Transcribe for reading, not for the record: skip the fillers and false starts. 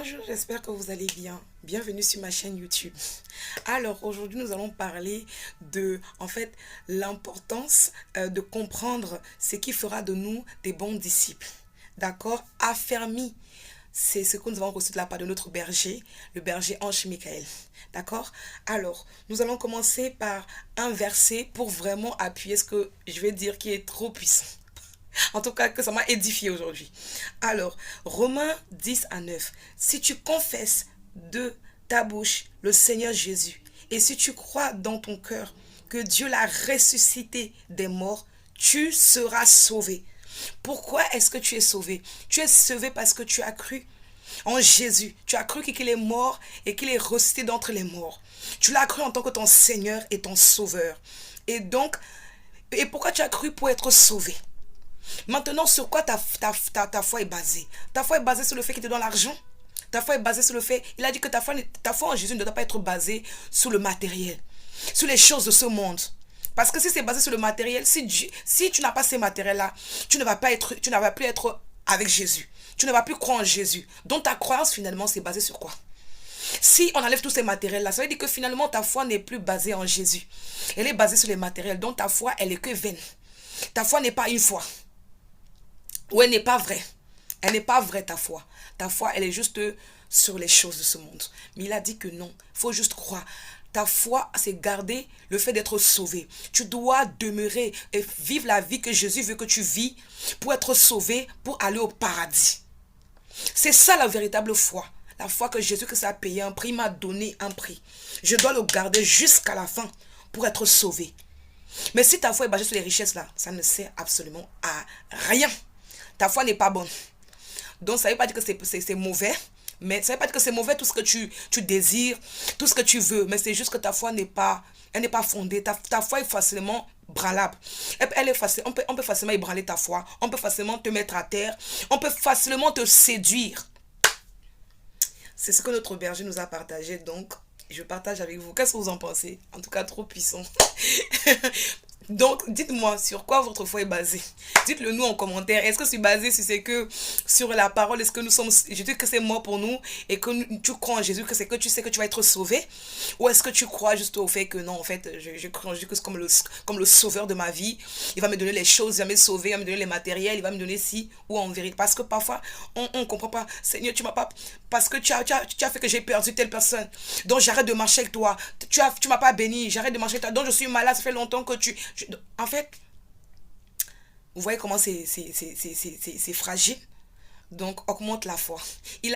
Bonjour, j'espère que vous allez bien. Bienvenue sur ma chaîne YouTube. Alors, aujourd'hui, nous allons parler de, l'importance de comprendre ce qui fera de nous des bons disciples. D'accord? Affermi. C'est ce que nous avons reçu de la part de notre berger, le berger Ange Michael. D'accord? Alors, nous allons commencer par un verset pour vraiment appuyer ce que je vais dire qui est trop puissant. En tout cas, que ça m'a édifié aujourd'hui. Alors, Romains 10 à 9. Si tu confesses de ta bouche le Seigneur Jésus, et si tu crois dans ton cœur que Dieu l'a ressuscité des morts, tu seras sauvé. Pourquoi est-ce que tu es sauvé? Tu es sauvé parce que tu as cru en Jésus. Tu as cru qu'il est mort et qu'il est ressuscité d'entre les morts. Tu l'as cru en tant que ton Seigneur et ton Sauveur. Et pourquoi tu as cru? Pour être sauvé. Maintenant, sur quoi ta foi est basée? Ta foi est basée sur le fait qu'il te donne l'argent? Ta foi est basée sur le fait... Il a dit que ta foi en Jésus ne doit pas être basée sur le matériel, sur les choses de ce monde. Parce que si c'est basé sur le matériel, si tu n'as pas ces matériels-là, tu ne vas plus être avec Jésus. Tu ne vas plus croire en Jésus. Donc ta croyance, finalement, c'est basé sur quoi? Si on enlève tous ces matériels-là, ça veut dire que finalement, ta foi n'est plus basée en Jésus. Elle est basée sur les matériels. Donc ta foi, elle est que vaine. Ta foi n'est pas une foi. Ou elle n'est pas vraie. Elle n'est pas vraie, ta foi. Ta foi, elle est juste sur les choses de ce monde. Mais il a dit que non. Il faut juste croire. Ta foi, c'est garder le fait d'être sauvé. Tu dois demeurer et vivre la vie que Jésus veut que tu vis pour être sauvé, pour aller au paradis. C'est ça la véritable foi. La foi que Jésus, que ça a payé un prix, m'a donné un prix. Je dois le garder jusqu'à la fin pour être sauvé. Mais si ta foi est basée sur les richesses là, ça ne sert absolument à rien. Ta foi n'est pas bonne. Donc ça ne veut pas dire que c'est mauvais. Mais ça ne veut pas dire que c'est mauvais tout ce que tu désires, tout ce que tu veux. Mais c'est juste que ta foi n'est pas fondée. Ta foi est facilement branlable. On peut facilement ébranler ta foi. On peut facilement te mettre à terre. On peut facilement te séduire. C'est ce que notre berger nous a partagé. Donc, je partage avec vous. Qu'est-ce que vous en pensez? En tout cas, trop puissant. Donc, dites-moi sur quoi votre foi est basée. Dites-le nous en commentaire. Est-ce que c'est basé sur la parole? Est-ce que nous sommes... Je dis que c'est mort pour nous et que tu crois en Jésus, que c'est que tu sais que tu vas être sauvé? Ou est-ce que tu crois juste au fait que non, en fait, je crois en Jésus que c'est comme le sauveur de ma vie. Il va me donner les choses, il va me sauver, il va me donner les matériels, il va me donner ci ou en vérité. Parce que parfois, on ne comprend pas. Seigneur, tu m'as pas... Parce que tu as fait que j'ai perdu telle personne. Donc, j'arrête de marcher avec toi. Tu m'as pas béni. J'arrête de marcher avec toi. Donc, je suis malade. Ça fait longtemps que en fait, vous voyez comment c'est fragile. Donc, augmente la foi.